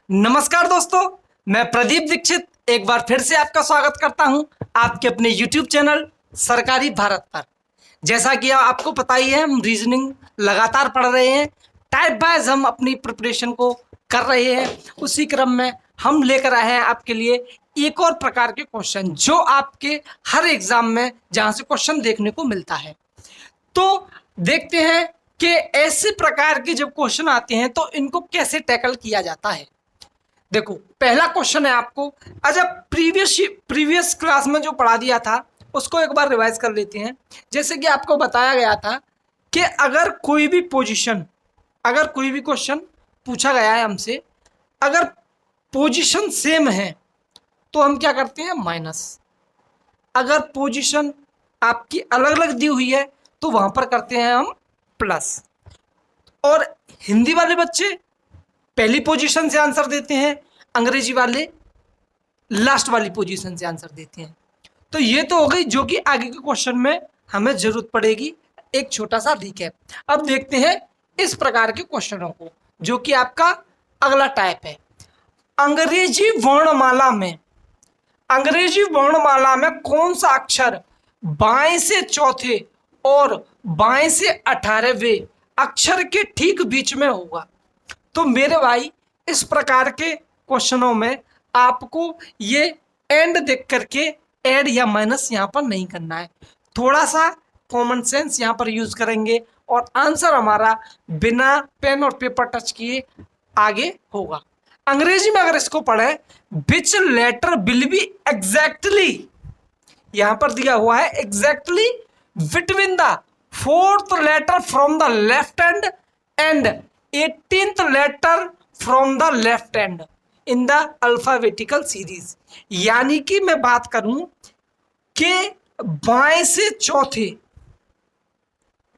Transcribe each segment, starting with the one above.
नमस्कार दोस्तों, मैं प्रदीप दीक्षित एक बार फिर से आपका स्वागत करता हूं आपके अपने YouTube चैनल सरकारी भारत पर। जैसा कि आपको पता ही है, हम रीजनिंग लगातार पढ़ रहे हैं, टाइप वाइज हम अपनी प्रिपरेशन को कर रहे हैं। उसी क्रम में हम लेकर आए हैं आपके लिए एक और प्रकार के क्वेश्चन जो आपके हर एग्जाम में जहां से क्वेश्चन देखने को मिलता है। तो देखते हैं कि ऐसे प्रकार के जब क्वेश्चन आते हैं तो इनको कैसे टैकल किया जाता है। देखो, पहला क्वेश्चन है आपको। अच्छा, प्रीवियस क्लास में जो पढ़ा दिया था उसको एक बार रिवाइज कर लेते हैं। जैसे कि आपको बताया गया था कि अगर कोई भी क्वेश्चन पूछा गया है हमसे, अगर पोजीशन सेम है तो हम क्या करते हैं, माइनस। अगर पोजीशन आपकी अलग अलग दी हुई है तो वहां पर करते हैं हम प्लस। और हिंदी वाले बच्चे पहली पोजीशन से आंसर देते हैं, अंग्रेजी वाले लास्ट वाली पोजीशन से आंसर देते हैं। तो ये तो हो गई जो कि आगे के क्वेश्चन में हमें जरूरत पड़ेगी। एक छोटा सा रिकैप। अब देखते हैं इस प्रकार के क्वेश्चनों को, जो कि आपका अगला टाइप है। अंग्रेजी वर्णमाला में कौन सा अक्षर बाएं से चौथे और बाएं से 18वें अक्षर के ठीक बीच में होगा। तो मेरे भाई, इस प्रकार के क्वेश्चनों में आपको ये एंड देख करके ऐड या माइनस यहाँ पर नहीं करना है। थोड़ा सा कॉमन सेंस यहाँ पर यूज करेंगे और आंसर हमारा बिना पेन और पेपर टच किए आगे होगा। अंग्रेजी में अगर इसको पढ़े, which letter will be exactly, यहां पर दिया हुआ है exactly between the fourth letter from the left hand and 18th letter from the left hand in the alphabetical series. यानी कि मैं बात करूं कि बाएं से चौथे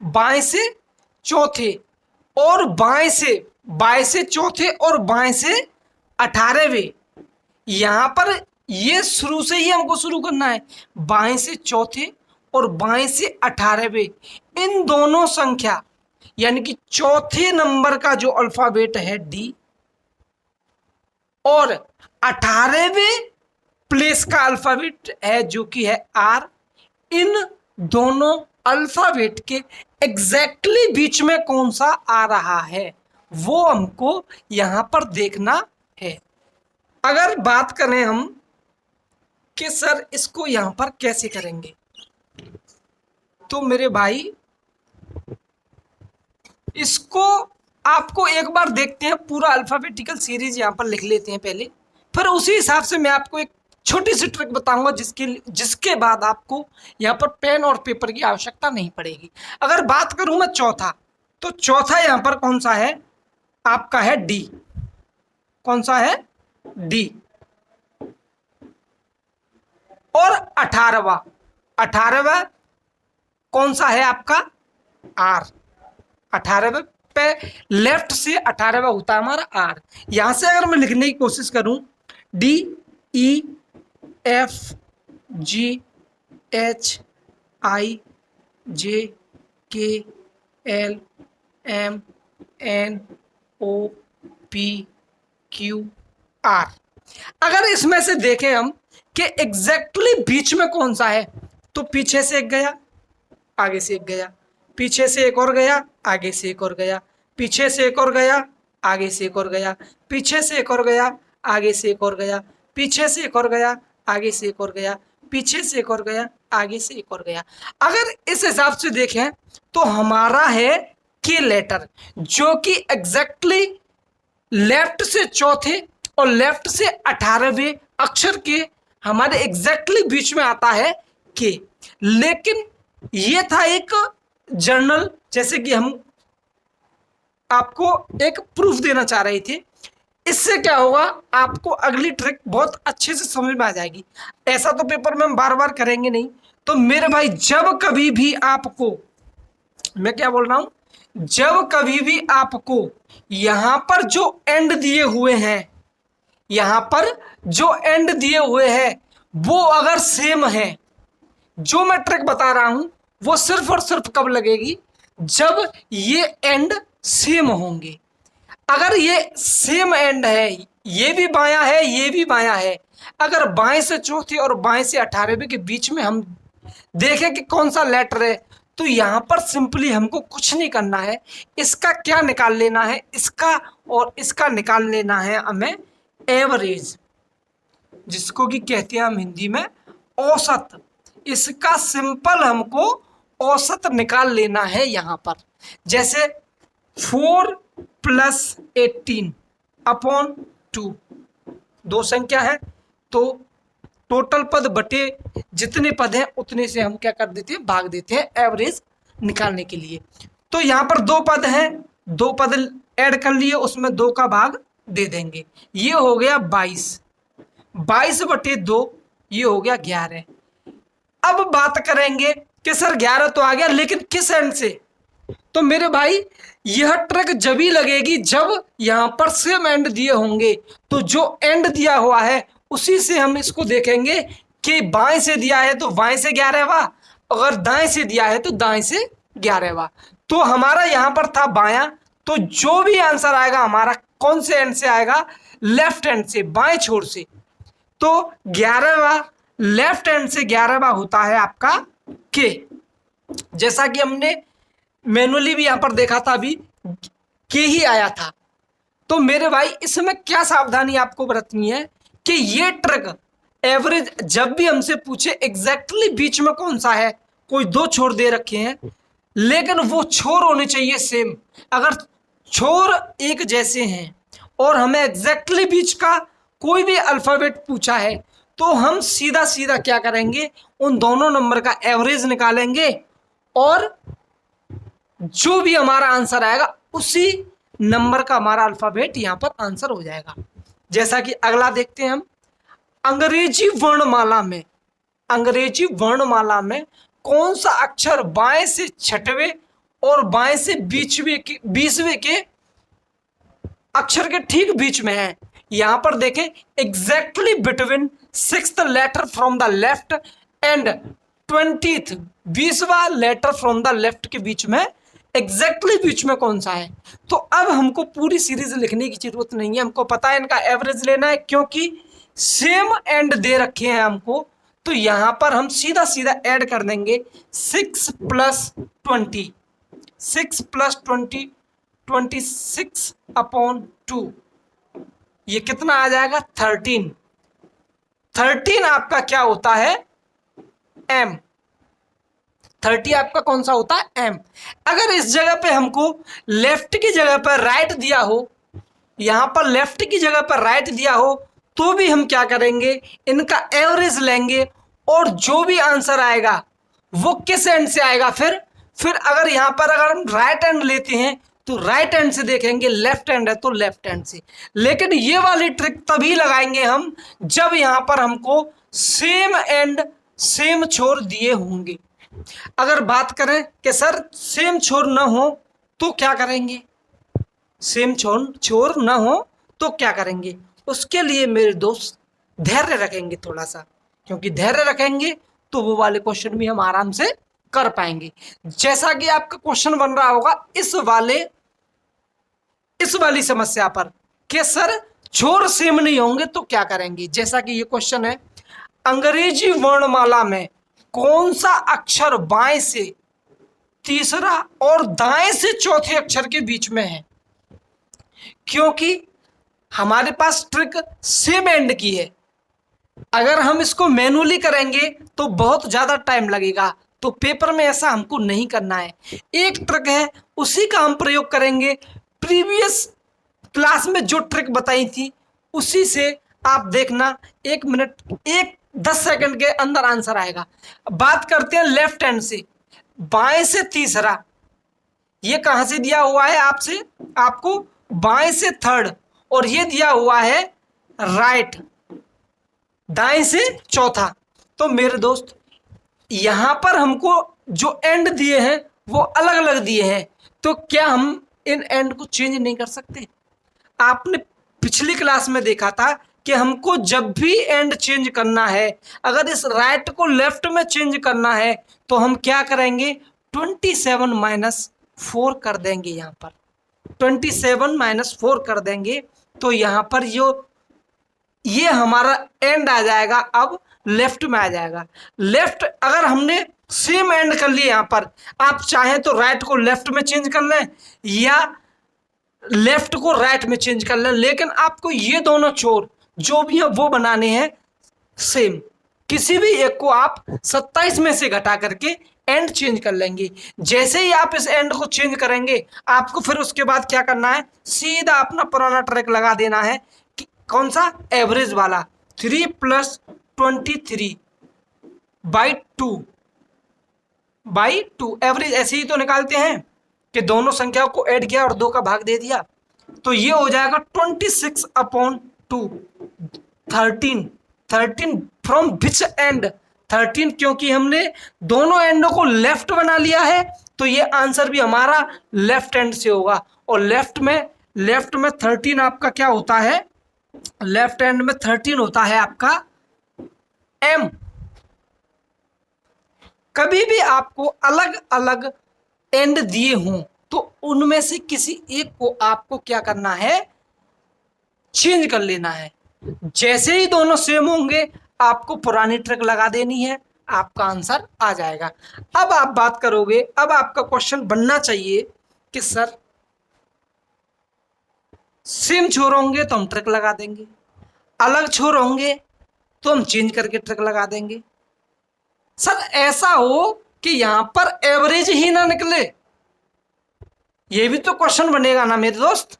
और बाएं से चौथे और बाएं से 18वें, यहां पर ये शुरू से ही हमको शुरू करना है। बाएं से चौथे और बाएं से 18वें, इन दोनों संख्या यानी कि चौथे नंबर का जो अल्फाबेट है डी और 18वें प्लेस का अल्फाबेट है जो कि है आर, इन दोनों अल्फाबेट के एग्जैक्टली बीच में कौन सा आ रहा है वो हमको यहां पर देखना है। अगर बात करें हम कि सर इसको यहां पर कैसे करेंगे, तो मेरे भाई इसको आपको एक बार देखते हैं, पूरा अल्फाबेटिकल सीरीज यहां पर लिख लेते हैं पहले, फिर उसी हिसाब से मैं आपको एक छोटी सी ट्रिक बताऊंगा जिसके बाद आपको यहाँ पर पेन और पेपर की आवश्यकता नहीं पड़ेगी। अगर बात करूं मैं चौथा, तो चौथा यहां पर कौन सा है, आपका है डी। कौन सा है, डी। और 18वां कौन सा है आपका, आर। 18वें पे लेफ्ट से 18वां होता है हमारा आर। यहां से अगर मैं लिखने की कोशिश करूं, D E F G H I J K L M N O P Q R. अगर इसमें से देखें हम कि एग्जैक्टली बीच में कौन सा है, तो पीछे से एक गया, आगे से एक गया, पीछे से एक और गया, आगे से एक और गया, पीछे से एक और गया, आगे से एक और गया, पीछे से एक और गया, आगे से एक और गया, पीछे से एक और गया, आगे से एक और गया, पीछे से एक और गया, आगे से एक और गया। अगर इस हिसाब से देखें तो हमारा है के लेटर, जो कि एग्जैक्टली लेफ्ट से चौथे और लेफ्ट से 18वें अक्षर के हमारे एग्जैक्टली बीच में आता है के। लेकिन ये था एक जर्नल, जैसे कि हम आपको एक प्रूफ देना चाह रहे थे। इससे क्या होगा, आपको अगली ट्रिक बहुत अच्छे से समझ में आ जाएगी। ऐसा तो पेपर में हम बार बार करेंगे नहीं। तो मेरे भाई, जब कभी भी आपको, मैं क्या बोल रहा हूं, जब कभी भी आपको यहां पर जो एंड दिए हुए हैं, यहां पर जो एंड दिए हुए हैं वो अगर सेम है, जो मैं ट्रिक बता रहा हूं वो सिर्फ और सिर्फ कब लगेगी, जब ये एंड सेम होंगे। अगर ये सेम एंड है, ये भी बायां है, ये भी बायां है, अगर बाएं से चौथे और बाएं से 18वें के बीच में हम देखें कि कौन सा लेटर है, तो यहां पर सिंपली हमको कुछ नहीं करना है, इसका क्या निकाल लेना है, इसका और इसका निकाल लेना है हमें एवरेज, जिसको कि कहते हैं हम हिंदी में औसत। इसका सिंपल हमको औसत निकाल लेना है यहां पर। जैसे 4 + 18 अपॉन 2, दो संख्या है तो टोटल पद बटे जितने पद हैं उतने से हम क्या कर देते हैं, भाग देते हैं एवरेज निकालने के लिए। तो यहाँ पर दो पद हैं, दो पद ऐड कर लिए, उसमें 2 का भाग दे देंगे, ये हो गया 22, 22/2 ये हो गया 11। अब बात करेंगे कि सर 11 तो आ गया, लेकिन किस एंड से? तो मेरे भाई यह ट्रिक जब ही लगेगी जब यहां पर सेम एंड दिए होंगे। तो जो एंड दिया हुआ है उसी से हम इसको देखेंगे कि बाएं से दिया है तो बाएं से 11वां, अगर दाएं से दिया है तो दाएं से 11वां। तो हमारा यहां पर था बायां, तो जो भी आंसर आएगा हमारा कौन से एंड से आएगा, लेफ्ट एंड से, बाएं छोर से। तो 11वां लेफ्ट हैंड से 11वां होता है आपका के। जैसा कि हमने मैनुअली भी यहां पर देखा था, अभी के ही आया था। तो मेरे भाई इसमें क्या सावधानी आपको बरतनी है कि ये ट्रिक एवरेज जब भी हमसे पूछे एग्जैक्टली बीच में कौन सा है, कोई 2 छोर दे रखे हैं लेकिन वो छोर होने चाहिए सेम। अगर छोर एक जैसे हैं और हमें एग्जैक्टली बीच का कोई भी अल्फाबेट पूछा है, तो हम सीधा सीधा क्या करेंगे, उन दोनों नंबर का एवरेज निकालेंगे और जो भी हमारा आंसर आएगा उसी नंबर का हमारा अल्फाबेट यहां पर आंसर हो जाएगा। जैसा कि अगला देखते हैं हम, अंग्रेजी वर्णमाला में कौन सा अक्षर बाएं से 6वें और बाएं से 20वें के अक्षर के ठीक बीच में है। यहां पर देखें, exactly between 6th letter from the left and 20th 20वां लेटर फ्रॉम द लेफ्ट के बीच में एग्जैक्टली बीच में कौन सा है। तो अब हमको पूरी सीरीज लिखने की जरूरत नहीं है, हमको पता है इनका एवरेज लेना है, क्योंकि सेम एंड दे रखे हैं हमको। तो यहां पर हम सीधा सीधा ऐड कर देंगे 6 + 20, 6 + 20 26/2, ये कितना आ जाएगा 13। 13 आपका क्या होता है, एम। 30 आपका कौन सा होता है, एम। अगर इस जगह पे हमको लेफ्ट की जगह पर राइट दिया हो, यहां पर लेफ्ट की जगह पर राइट दिया हो, तो भी हम क्या करेंगे, इनका एवरेज लेंगे और जो भी आंसर आएगा वो किस एंड से आएगा। फिर अगर यहां पर अगर हम राइट एंड लेते हैं तो राइट हैंड से देखेंगे, लेफ्ट हैंड है तो लेफ्ट हैंड से। लेकिन ये वाली ट्रिक तभी लगाएंगे हम जब यहां पर हमको सेम एंड सेम छोर दिए होंगे। अगर बात करें कि सर सेम छोर ना हो तो क्या करेंगे, सेम छोर ना हो तो क्या करेंगे, उसके लिए मेरे दोस्त धैर्य रखेंगे थोड़ा सा, क्योंकि धैर्य रखेंगे तो वो वाले क्वेश्चन भी हम आराम से कर पाएंगे। जैसा कि आपका क्वेश्चन बन रहा होगा इस वाली समस्या पर कि सर छोर सेम नहीं होंगे तो क्या करेंगे। जैसा कि ये क्वेश्चन है, अंग्रेजी वर्णमाला में कौन सा अक्षर बाएं से तीसरा और दाएं से चौथे अक्षर के बीच में है। क्योंकि हमारे पास ट्रिक सेम एंड की है, अगर हम इसको मैनुअली करेंगे तो बहुत ज्यादा टाइम लगेगा, तो पेपर में ऐसा हमको नहीं करना है। एक ट्रिक है उसी का हम प्रयोग करेंगे, प्रीवियस क्लास में जो ट्रिक बताई थी उसी से आप देखना, 1 मिनट 10 सेकंड के अंदर आंसर आएगा। बात करते हैं लेफ्ट हैंड से, बाएं से तीसरा, ये कहां से दिया हुआ है आपको बाएं से थर्ड, और ये दिया हुआ है राइट, दाएं से चौथा। तो मेरे दोस्त यहां पर हमको जो एंड दिए हैं वो अलग अलग दिए हैं, तो क्या हम इन एंड को चेंज नहीं कर सकते। आपने पिछली क्लास में देखा था कि हमको जब भी एंड चेंज करना है, अगर इस राइट को लेफ्ट में चेंज करना है तो हम क्या करेंगे, 27 - 4 कर देंगे। यहां पर 27 माइनस 4 कर देंगे तो यहाँ पर जो ये हमारा एंड आ जाएगा, अब लेफ्ट में आ जाएगा। लेफ्ट अगर हमने सेम एंड कर लिया, यहाँ पर आप चाहें तो राइट को लेफ्ट में चेंज कर लें या लेफ्ट को राइट में चेंज कर लें, लेकिन आपको ये दोनों छोर जो भी है वो बनाने हैं सेम। किसी भी एक को आप 27 में से घटा करके एंड चेंज कर लेंगे। जैसे ही आप इस एंड को चेंज करेंगे आपको फिर उसके बाद क्या करना है, सीधा अपना पुराना ट्रैक लगा देना है कि कौन सा, एवरेज वाला। 3 + 23 बाई टू एवरेज ऐसे ही तो निकालते हैं कि दोनों संख्याओं को ऐड किया और 2 का भाग दे दिया, तो ये हो जाएगा 26/2। 13 फ्रॉम विच एंड, 13 क्योंकि हमने दोनों एंडों को लेफ्ट बना लिया है तो ये आंसर भी हमारा लेफ्ट एंड से होगा। और लेफ्ट में 13 आपका क्या होता है, लेफ्ट एंड में 13 होता है आपका m। कभी भी आपको अलग अलग एंड दिए हों तो उनमें से किसी एक को आपको क्या करना है, चेंज कर लेना है। जैसे ही दोनों सेम होंगे आपको पुरानी ट्रिक लगा देनी है, आपका आंसर आ जाएगा। अब आप बात करोगे, अब आपका क्वेश्चन बनना चाहिए कि सर सेम छोर होंगे तो हम ट्रिक लगा देंगे, अलग छोर होंगे तो हम चेंज करके ट्रिक लगा देंगे। सर ऐसा हो कि यहां पर एवरेज ही ना निकले, ये भी तो क्वेश्चन बनेगा ना मेरे दोस्त।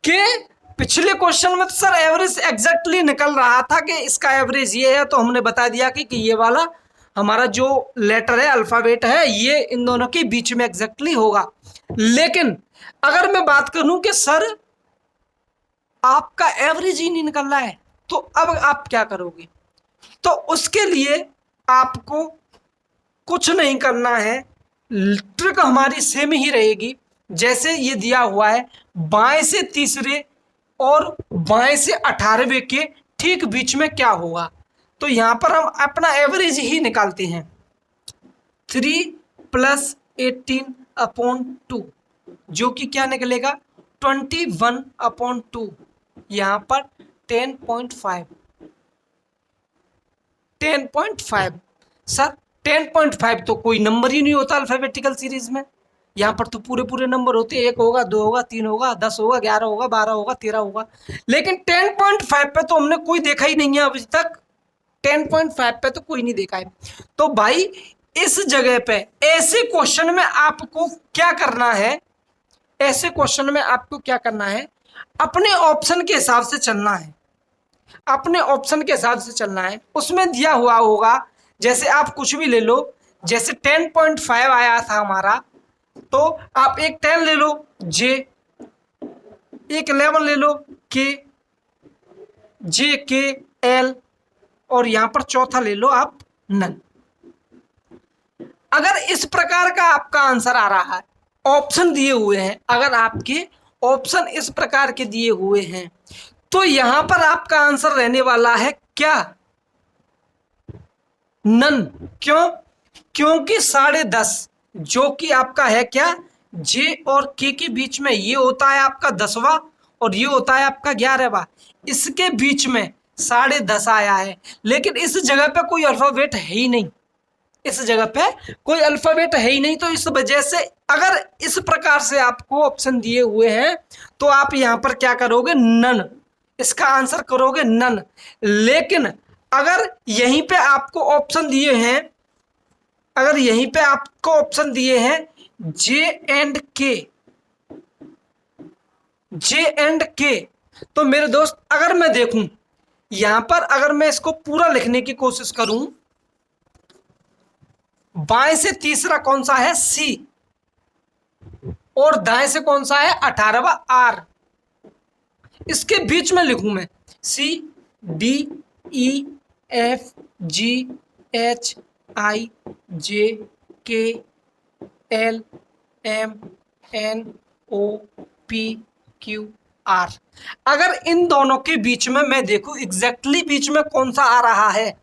कि पिछले क्वेश्चन में तो सर एवरेज एग्जैक्टली निकल रहा था कि इसका एवरेज ये है, तो हमने बता दिया कि ये वाला हमारा जो लेटर है, अल्फाबेट है, ये इन दोनों के बीच में एग्जैक्टली होगा। लेकिन अगर मैं बात करूं कि सर आपका एवरेज ही नहीं निकल रहा है तो अब आप क्या करोगे, तो उसके लिए आपको कुछ नहीं करना है, ट्रिक हमारी सेम ही रहेगी। जैसे ये दिया हुआ है बाएं से तीसरे और बाएं से 18वें के ठीक बीच में क्या होगा, तो यहां पर हम अपना एवरेज ही निकालते हैं। 3 + 18/2 जो कि क्या निकलेगा, 21/2। यहां पर 10.5 सर 10.5 तो कोई नंबर ही नहीं होता अल्फाबेटिकल सीरीज में, यहाँ पर तो पूरे पूरे नंबर होते हैं, 1 होगा, 2 होगा, 3 होगा, 10 होगा, 11 होगा, 12 होगा, 13 होगा। लेकिन 10.5 पे तो हमने कोई देखा ही नहीं है अभी तक, 10.5 पे तो कोई नहीं देखा है। तो भाई इस जगह पे ऐसे क्वेश्चन में आपको क्या करना है, ऐसे क्वेश्चन में आपको क्या करना है, अपने ऑप्शन के हिसाब से चलना है, अपने ऑप्शन के हिसाब से चलना है। उसमें दिया हुआ होगा, जैसे आप कुछ भी ले लो, जैसे 10.5 आया था हमारा, तो आप एक 10 ले लो जे, एक 11 ले लो के, जे के एल, और यहां पर चौथा ले लो आप नन। अगर इस प्रकार का आपका आंसर आ रहा है, ऑप्शन दिए हुए हैं, अगर आपके ऑप्शन इस प्रकार के दिए हुए हैं तो यहां पर आपका आंसर रहने वाला है क्या, नन। क्यों, क्योंकि 10.5 जो कि आपका है क्या, जे और के बीच में ये होता है आपका 10वां और ये होता है आपका 11वां, इसके बीच में 10.5 आया है। लेकिन इस जगह पे कोई अल्फाबेट है ही नहीं, इस जगह पे कोई अल्फाबेट है ही नहीं, तो इस वजह से अगर इस प्रकार से आपको ऑप्शन दिए हुए हैं तो आप यहां पर क्या करोगे, नन, इसका आंसर करोगे नन। लेकिन अगर यहीं पे आपको ऑप्शन दिए हैं, अगर यहीं पे आपको ऑप्शन दिए हैं जे एंड के, तो मेरे दोस्त अगर मैं देखूं यहां पर, अगर मैं इसको पूरा लिखने की कोशिश करूं, बाएं से तीसरा कौन सा है, सी, और दाएं से कौन सा है 18वां आर, इसके बीच में लिखूं मैं C D E F G H I J K L M N O P Q R. अगर इन दोनों के बीच में मैं देखूं एग्जैक्टली बीच में कौन सा आ रहा है,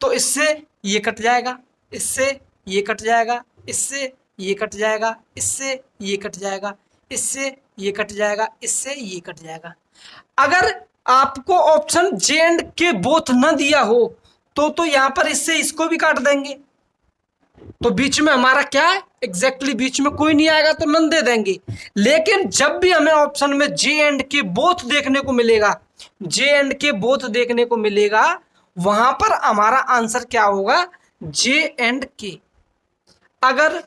तो इससे ये कट जाएगा, इससे ये कट जाएगा, इससे ये कट जाएगा, इससे ये कट जाएगा, इससे ये कट जाएगा, इससे ये कट जाएगा। अगर आपको ऑप्शन जे एंड के बोथ न दिया हो तो यहाँ पर इससे इसको भी काट देंगे, तो बीच में हमारा क्या है, एग्जैक्टली बीच में कोई नहीं आएगा तो नन दे देंगे। लेकिन जब भी हमें ऑप्शन में जे एंड के बोथ देखने को मिलेगा, जे एंड के बोथ देखने को मिलेगा, वहां पर हमारा आंसर क्या होगा, जे एंड के। अगर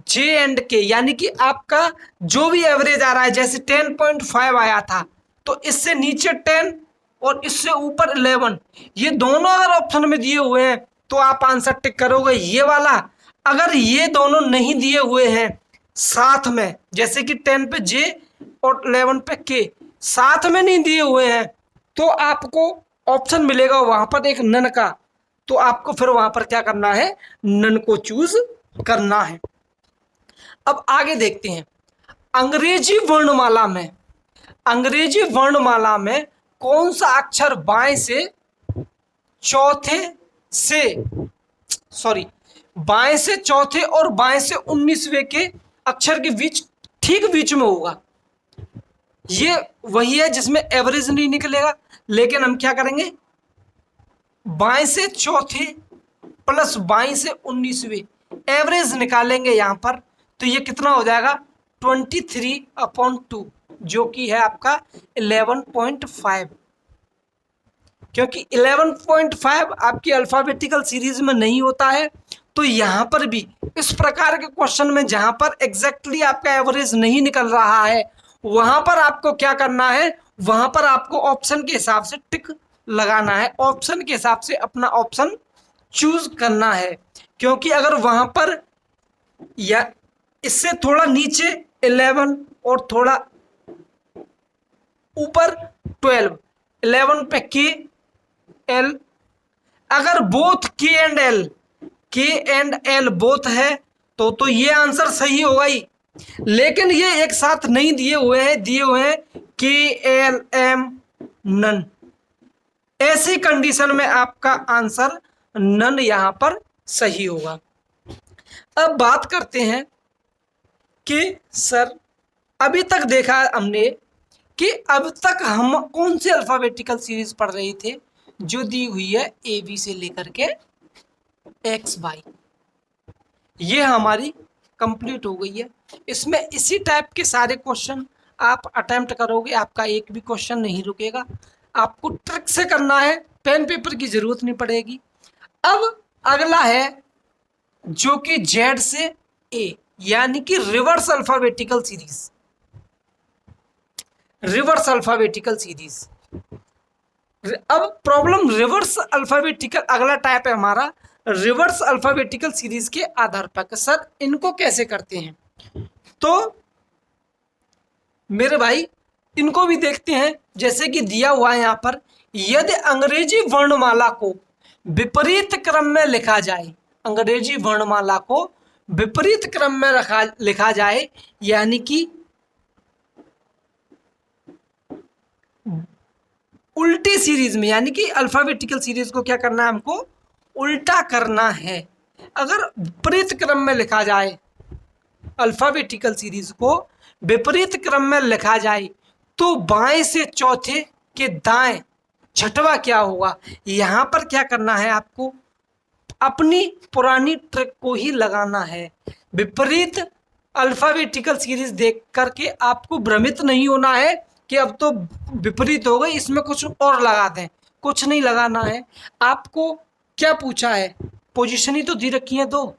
जे एंड के यानी कि आपका जो भी एवरेज आ रहा है, जैसे 10.5 आया था, तो इससे नीचे 10 और इससे ऊपर 11, ये दोनों अगर ऑप्शन में दिए हुए हैं तो आप आंसर टिक करोगे ये वाला। अगर ये दोनों नहीं दिए हुए हैं साथ में, जैसे कि 10 पे जे और 11 पे के साथ में नहीं दिए हुए हैं, तो आपको ऑप्शन मिलेगा वहां पर एक नन का, तो आपको फिर वहां पर क्या करना है, नन को चूज करना है। अब आगे देखते हैं, अंग्रेजी वर्णमाला में कौन सा अक्षर बाएं से चौथे और बाएं से 19वें के अक्षर के बीच, ठीक बीच में होगा। ये वही है जिसमें एवरेज नहीं निकलेगा, लेकिन हम क्या करेंगे, बाएं से चौथे प्लस बाएं से 19वें एवरेज निकालेंगे यहां पर, तो ये कितना हो जाएगा, 23/2, जो कि है आपका 11.5। क्योंकि 11.5 आपकी अल्फाबेटिकल सीरीज में नहीं होता है, तो यहां पर भी इस प्रकार के क्वेश्चन में जहां पर एग्जैक्टली आपका एवरेज नहीं निकल रहा है, वहां पर आपको क्या करना है, वहां पर आपको ऑप्शन के हिसाब से टिक लगाना है, ऑप्शन के हिसाब से अपना ऑप्शन चूज करना है। क्योंकि अगर वहां पर या इससे थोड़ा नीचे 11 और थोड़ा ऊपर 12, 11 पे के एल, अगर बोथ के एंड एल बोथ है तो ये आंसर सही होगा ही। लेकिन ये एक साथ नहीं दिए हुए हैं के एल एम नन, ऐसी कंडीशन में आपका आंसर नन यहां पर सही होगा। अब बात करते हैं कि सर अभी तक देखा हमने कि अब तक हम कौन से अल्फाबेटिकल सीरीज पढ़ रहे थे, जो दी हुई है ए बी से लेकर के एक्स वाई, ये हमारी कंप्लीट हो गई है। इसमें इसी टाइप के सारे क्वेश्चन आप अटेम्प्ट करोगे, आपका एक भी क्वेश्चन नहीं रुकेगा। आपको ट्रिक से करना है, पेन पेपर की जरूरत नहीं पड़ेगी। अब अगला है जो कि जेड से ए, यानी कि रिवर्स अल्फाबेटिकल सीरीज। अब प्रॉब्लम रिवर्स अल्फाबेटिकल, अगला टाइप है हमारा रिवर्स अल्फाबेटिकल सीरीज के आधार पर। सर इनको कैसे करते हैं, तो मेरे भाई इनको भी देखते हैं। जैसे कि दिया हुआ है यहां पर, यदि अंग्रेजी वर्णमाला को विपरीत क्रम में लिखा जाए, अंग्रेजी वर्णमाला को विपरीत क्रम में लिखा जाए, यानी कि उल्टी सीरीज में, यानी कि अल्फाबेटिकल सीरीज को क्या करना है, हमको उल्टा करना है। अगर विपरीत क्रम में लिखा जाए, अल्फाबेटिकल सीरीज को विपरीत क्रम में लिखा जाए, तो बाएं से चौथे के दाएं छठवा क्या होगा। यहां पर क्या करना है, आपको अपनी पुरानी ट्रिक को ही लगाना है। विपरीत अल्फाबेटिकल सीरीज देख करके आपको भ्रमित नहीं होना है कि अब तो विपरीत हो गई, इसमें कुछ और लगा दें, कुछ नहीं लगाना है। आपको क्या पूछा है, पोजीशन ही तो दी रखी है, तो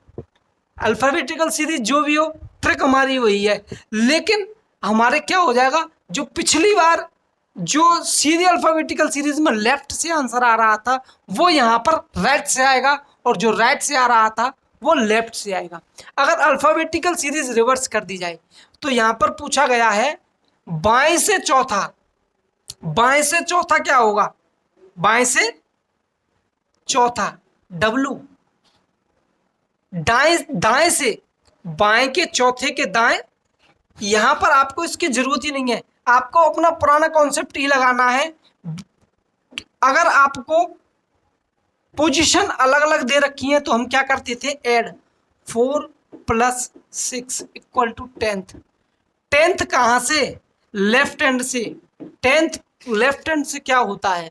अल्फाबेटिकल सीरीज जो भी हो, ट्रिक हमारी वही है। लेकिन हमारे क्या हो जाएगा, जो पिछली बार जो सीधी अल्फाबेटिकल सीरीज में लेफ्ट से आंसर आ रहा था, वो यहाँ पर राइट से आएगा, और जो राइट से आ रहा था वो लेफ्ट से आएगा। अगर अल्फाबेटिकल सीरीज रिवर्स कर दी जाए, तो यहाँ पर पूछा गया है बाएं से चौथा क्या होगा, बाएं से चौथा डब्लू, दाएं से, बाएं के चौथे के दाएं, यहां पर आपको इसकी जरूरत ही नहीं है, आपको अपना पुराना कॉन्सेप्ट ही लगाना है। अगर आपको पोजीशन अलग अलग दे रखी है, तो हम क्या करते थे, ऐड 4 + 6 = 10th। 10th कहां से, लेफ्ट हैंड से, 10th लेफ्ट हैंड से क्या होता है,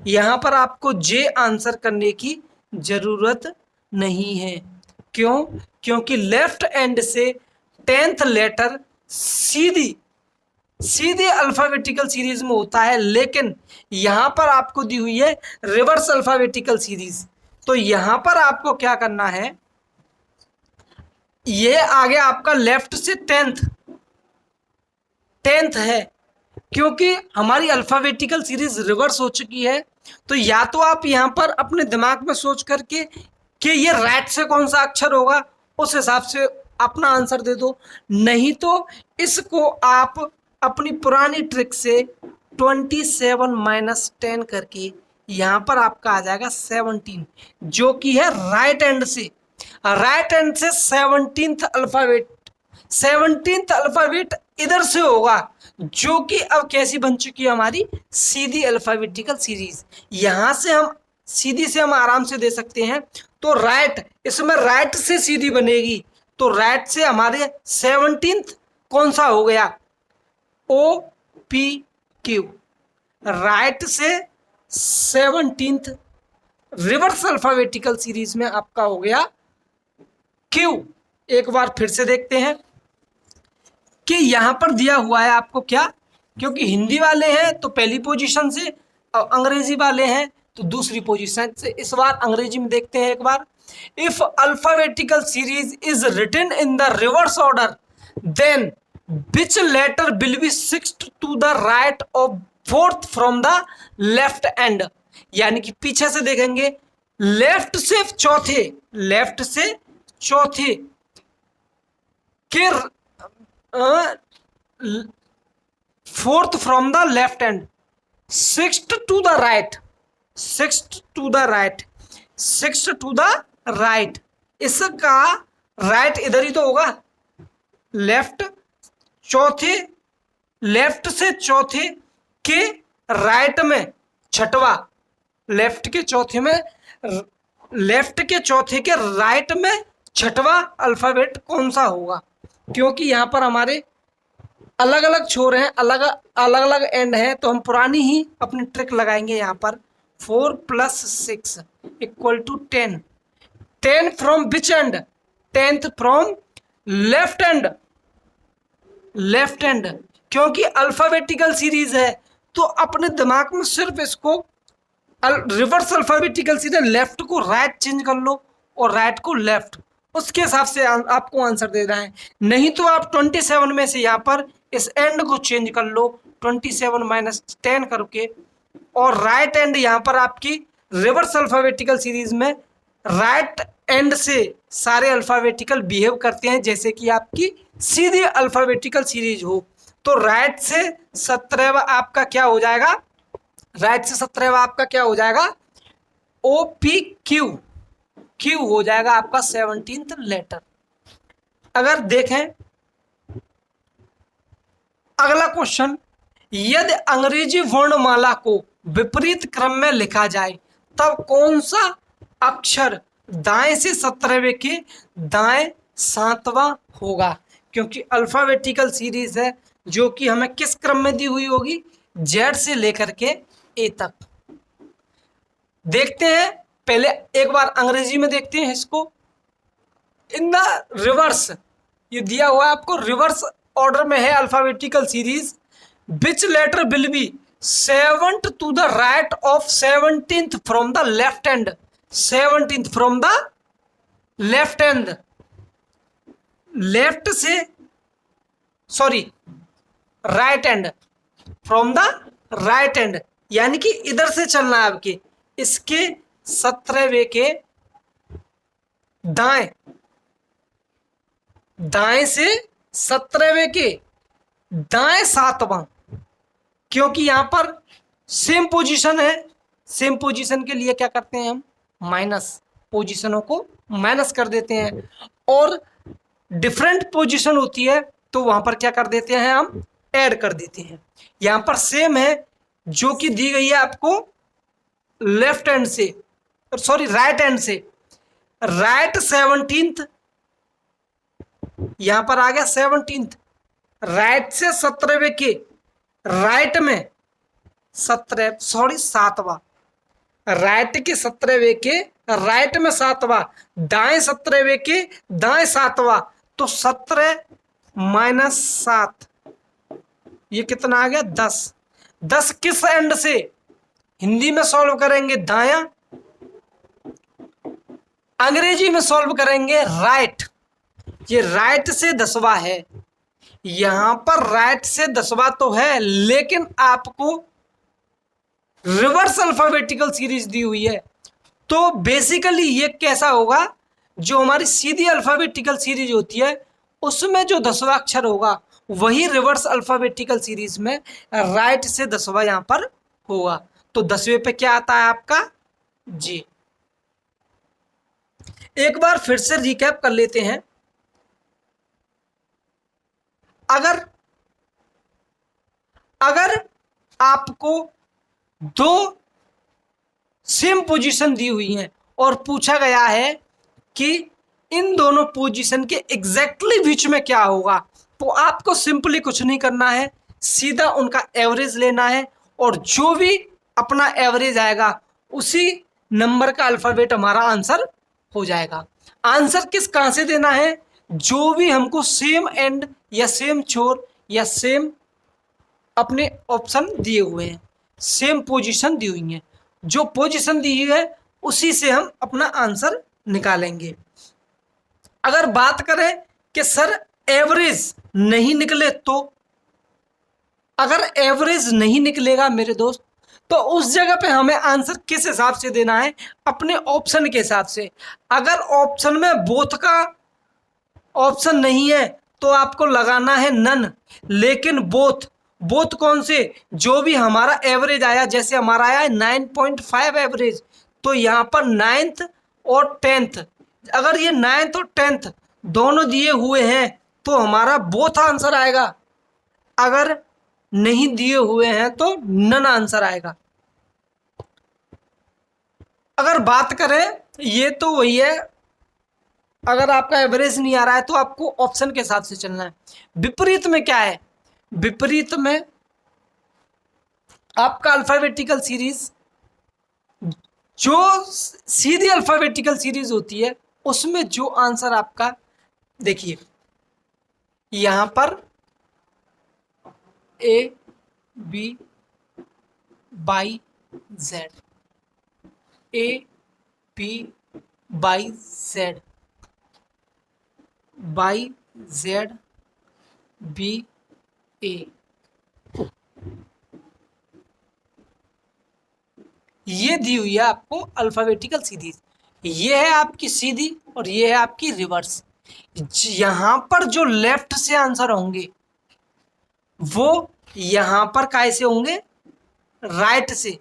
यहां पर आपको जे आंसर करने की जरूरत नहीं है। क्यों? क्योंकि लेफ्ट हैंड से 10th लेटर सीधी सीधे अल्फाबेटिकल सीरीज में होता है, लेकिन यहां पर आपको दी हुई है रिवर्स अल्फाबेटिकल सीरीज। तो यहां पर आपको क्या करना है, ये आ गया आपका लेफ्ट से 10th है, क्योंकि हमारी अल्फाबेटिकल सीरीज रिवर्स हो चुकी है। तो या तो आप यहां पर अपने दिमाग में सोच करके कि ये राइट से कौन सा अक्षर होगा, उस हिसाब से अपना आंसर दे दो, नहीं तो इसको आप अपनी पुरानी ट्रिक से 27 - 10 करके यहां पर आपका आ जाएगा 17, जो कि है राइट हैंड से, राइट हैंड से 17th अल्फाबेट इधर से होगा, जो कि अब कैसी बन चुकी है हमारी सीधी अल्फाबेटिकल सीरीज। यहां से हम सीधी से हम आराम से दे सकते हैं। तो राइट, इसमें राइट से सीधी बनेगी, तो राइट से हमारे 17th कौन सा हो गया, ओ पी क्यू, राइट से 17th रिवर्स अल्फाबेटिकल सीरीज में आपका हो गया क्यू। एक बार फिर से देखते हैं कि यहां पर दिया हुआ है आपको क्या, क्योंकि हिंदी वाले हैं तो पहली पोजीशन से और अंग्रेजी वाले हैं तो दूसरी पोजीशन से। इस बार अंग्रेजी में देखते हैं एक बार। If alphabetical series is written in the reverse order then which letter will be 6th to the right और 4th from the left and, यानी कि पीछे से देखेंगे, लेफ्ट से चौथे के 4th from the left end, 6th to the right, 6th to the right, इसका राइट इधर ही तो होगा, लेफ्ट से चौथे के राइट में छठवा, लेफ्ट के चौथे के राइट में छठवा अल्फाबेट कौन सा होगा, क्योंकि यहां पर हमारे अलग अलग छोर हैं, अलग अलग एंड है, तो हम पुरानी ही अपनी ट्रिक लगाएंगे। यहाँ पर 4 + 6 = 10, 10 from which and, 10th from left and, क्योंकि अल्फाबेटिकल सीरीज है तो अपने दिमाग में सिर्फ इसको रिवर्स अल्फाबेटिकल सीरीज, लेफ्ट को राइट चेंज कर लो और राइट को लेफ्ट, उसके हिसाब से आपको आंसर दे रहा है। नहीं तो आप 27 में से यहाँ पर इस एंड को चेंज कर लो 27 - 10 करके, और राइट एंड यहाँ पर आपकी रिवर्स अल्फाबेटिकल सीरीज में राइट एंड से सारे अल्फाबेटिकल बिहेव करते हैं जैसे कि आपकी सीधी अल्फाबेटिकल सीरीज हो। तो राइट से 17वां आपका क्या हो जाएगा, ओ पी क्यू हो जाएगा आपका 17th लेटर। अगर देखें अगला क्वेश्चन, यदि अंग्रेजी वर्णमाला को विपरीत क्रम में लिखा जाए तब कौन सा अक्षर दाएं से 17वें के दाएं 7वां होगा, क्योंकि अल्फाबेटिकल सीरीज है जो कि हमें किस क्रम में दी हुई होगी, जेड से लेकर के ए तक। देखते हैं, पहले एक बार अंग्रेजी में देखते हैं इसको। इन द रिवर्स, ये दिया हुआ है आपको रिवर्स ऑर्डर में है alphabetical series, which letter will be 7th to the right of 17th from the left end, 17th from the left end, left से right end, from the right end, यानी कि इधर से चलना है आपके, इसके 17वें के दाएं से 17वें के दाएं 7वां, क्योंकि यहां पर सेम पोजीशन है, सेम पोजीशन के लिए क्या करते हैं हम, माइनस, पोजीशनों को माइनस कर देते हैं, और डिफरेंट पोजीशन होती है तो वहां पर क्या कर देते हैं हम, ऐड कर देते हैं। यहां पर सेम है जो कि दी गई है आपको लेफ्ट हैंड से, राइट हैंड से, राइट 17th, यहां पर आ गया 17th, राइट से 17वें के राइट में 7वां, राइट के 17वें के राइट में 7वां, दाएं 17वें के दाएं 7वां, तो 17 माइनस 7, ये कितना आ गया 10। 10 किस एंड से, हिंदी में सॉल्व करेंगे दाया, अंग्रेजी में सॉल्व करेंगे राइट। ये राइट से 10वां है, यहां पर राइट से 10वां तो है, लेकिन आपको रिवर्स अल्फाबेटिकल सीरीज दी हुई है। तो बेसिकली ये कैसा होगा, जो हमारी सीधी अल्फाबेटिकल सीरीज होती है उसमें जो 10वां अक्षर होगा वही रिवर्स अल्फाबेटिकल सीरीज में राइट से 10वां यहां पर होगा। तो 10वें पे क्या आता है आपका जी। एक बार फिर से रिकैप कर लेते हैं। अगर आपको दो सेम पोजीशन दी हुई है और पूछा गया है कि इन दोनों पोजीशन के एग्जैक्टली बीच में क्या होगा, तो आपको सिंपली कुछ नहीं करना है, सीधा उनका एवरेज लेना है और जो भी अपना एवरेज आएगा उसी नंबर का अल्फाबेट हमारा आंसर हो जाएगा। आंसर किस कहां से देना है, जो भी हमको सेम एंड या सेम छोर या सेम अपने ऑप्शन दिए हुए हैं, सेम पोजीशन दी हुई है, जो पोजीशन दी हुई है उसी से हम अपना आंसर निकालेंगे। अगर बात करें कि सर एवरेज नहीं निकले, तो अगर एवरेज नहीं निकलेगा मेरे दोस्त, तो उस जगह पे हमें आंसर किस हिसाब से देना है, अपने ऑप्शन के हिसाब से। अगर ऑप्शन में बोथ का ऑप्शन नहीं है तो आपको लगाना है नन, लेकिन बोथ कौन से, जो भी हमारा एवरेज आया, जैसे हमारा आया है 9.5 एवरेज, तो यहाँ पर 9th और 10th, अगर ये 9th और 10th दोनों दिए हुए हैं तो हमारा बोथ आंसर आएगा। अगर नहीं दिए हुए हैं तो नन आंसर आएगा। अगर बात करें, ये तो वही है, अगर आपका एवरेज नहीं आ रहा है तो आपको ऑप्शन के हिसाब से चलना है। विपरीत में क्या है, विपरीत में आपका अल्फाबेटिकल सीरीज, जो सीधी अल्फाबेटिकल सीरीज होती है उसमें जो आंसर आपका, देखिए यहां पर A B by Z, A B by Z, by Z B A, ये दी हुई है आपको अल्फाबेटिकल सीरीज। ये है आपकी सीधी और ये है आपकी रिवर्स। यहां पर जो लेफ्ट से आंसर होंगे वो यहां पर कैसे होंगे, राइट से।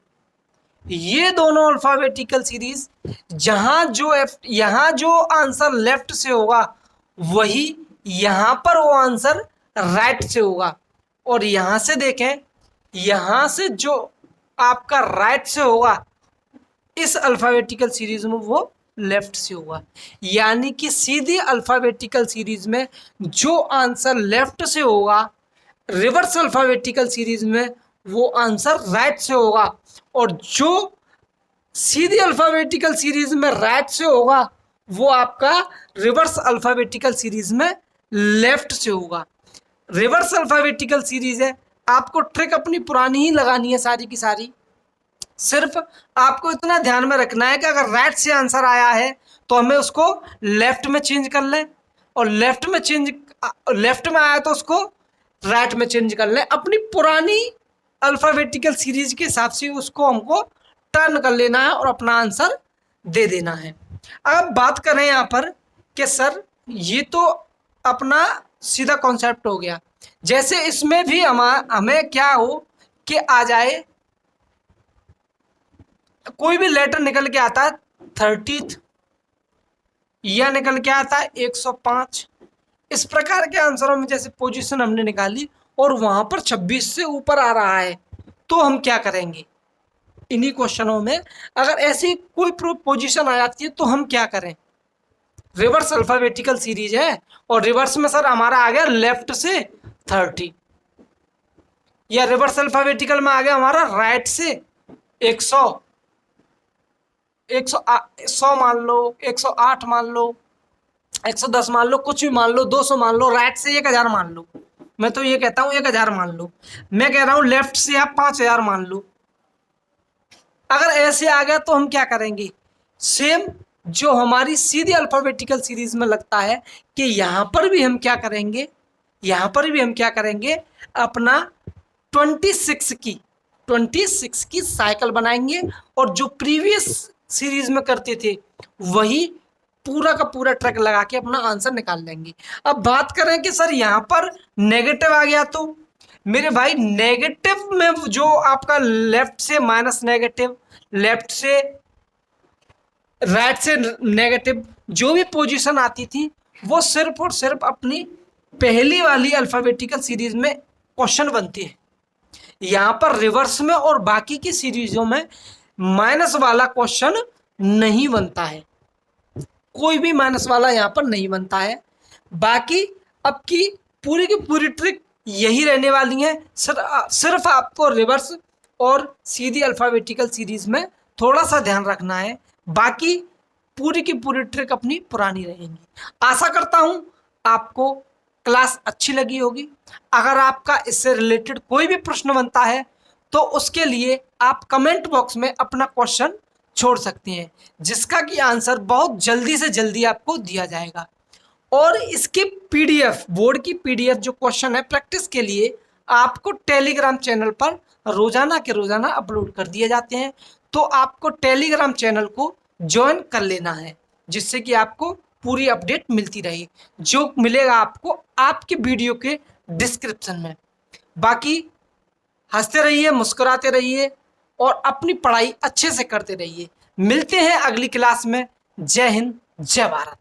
ये दोनों अल्फाबेटिकल सीरीज, यहां जो आंसर लेफ्ट से होगा वही यहां पर वो आंसर राइट से होगा। और यहां से देखें, यहां से जो आपका राइट से होगा इस अल्फाबेटिकल सीरीज में वो लेफ्ट से होगा। यानी कि सीधी अल्फाबेटिकल सीरीज में जो आंसर लेफ्ट से होगा, रिवर्स अल्फाबेटिकल सीरीज में वो आंसर राइट से होगा। और जो सीधी अल्फाबेटिकल सीरीज में राइट से होगा वो आपका रिवर्स अल्फाबेटिकल सीरीज में लेफ्ट से होगा। रिवर्स अल्फाबेटिकल सीरीज है, आपको ट्रिक अपनी पुरानी ही लगानी है सारी की सारी। सिर्फ आपको इतना ध्यान में रखना है कि अगर राइट से आंसर आया है तो हमें उसको लेफ्ट में चेंज कर लें, और लेफ्ट में आया तो उसको राइट में चेंज कर लें। अपनी पुरानी अल्फाबेटिकल सीरीज के हिसाब से उसको हमको टर्न कर लेना है और अपना आंसर दे देना है। अब बात करें यहाँ पर कि सर ये तो अपना सीधा कॉन्सेप्ट हो गया, जैसे इसमें भी हमें क्या हो कि आ जाए, कोई भी लेटर निकल के आता है 30th, या निकल के आता है 105। इस प्रकार के आंसरों में जैसे पोजीशन हमने निकाली और वहां पर 26 से ऊपर आ रहा है, तो हम क्या करेंगे, इन्हीं क्वेश्चनों में अगर ऐसी कोई पोजीशन आ जाती है तो हम क्या करें। रिवर्स अल्फाबेटिकल सीरीज है और रिवर्स में सर हमारा आ गया लेफ्ट से, 30। या रिवर्स अल्फाबेटिकल में आ गया हमारा राइट से 100, 100 मान लो, 108 मान लो, 110 मान लो, कुछ भी मान लो, 200 मान लो, राइट से 1000 मान लो। मैं तो ये कहता हूं 1000 मान लो। मैं कह रहा हूं लेफ्ट से आप 5000 मान लो। अगर ऐसे आ गया तो हम क्या करेंगे, सेम जो हमारी सीधी अल्फाबेटिकल सीरीज में लगता है कि यहां पर भी हम क्या करेंगे, यहां पर भी हम क्या करेंगे, अपना 26 की साइकिल बनाएंगे और जो प्रीवियस सीरीज में करते थे वही पूरा का पूरा ट्रैक लगा के अपना आंसर निकाल लेंगे। अब बात करें कि सर यहां पर नेगेटिव आ गया तो मेरे भाई नेगेटिव में जो आपका लेफ्ट से माइनस नेगेटिव, लेफ्ट से राइट से नेगेटिव जो भी पोजीशन आती थी वो सिर्फ और सिर्फ अपनी पहली वाली अल्फाबेटिकल सीरीज में क्वेश्चन बनते हैं। यहां पर रिवर्स में और बाकी की सीरीजों में माइनस वाला क्वेश्चन नहीं बनता है, कोई भी माइनस वाला यहां पर नहीं बनता है। बाकी अब की पूरी ट्रिक यही रहने वाली है, सिर्फ आपको रिवर्स और सीधी अल्फाबेटिकल सीरीज में थोड़ा सा ध्यान रखना है, बाकी पूरी की पूरी ट्रिक अपनी पुरानी रहेंगी। आशा करता हूं आपको क्लास अच्छी लगी होगी। अगर आपका इससे रिलेटेड कोई भी प्रश्न बनता है तो उसके लिए आप कमेंट बॉक्स में अपना क्वेश्चन छोड़ सकते हैं, जिसका कि आंसर बहुत जल्दी से जल्दी आपको दिया जाएगा। और इसके पीडीएफ, बोर्ड की पीडीएफ जो क्वेश्चन है प्रैक्टिस के लिए आपको टेलीग्राम चैनल पर रोजाना के रोजाना अपलोड कर दिए जाते हैं। तो आपको टेलीग्राम चैनल को ज्वाइन कर लेना है, जिससे कि आपको पूरी अपडेट मिलती रहे, जो मिलेगा आपको आपके वीडियो के डिस्क्रिप्शन में। बाकी हंसते रहिए, मुस्कुराते रहिए और अपनी पढ़ाई अच्छे से करते रहिए। मिलते हैं अगली क्लास में। जय हिंद, जय भारत।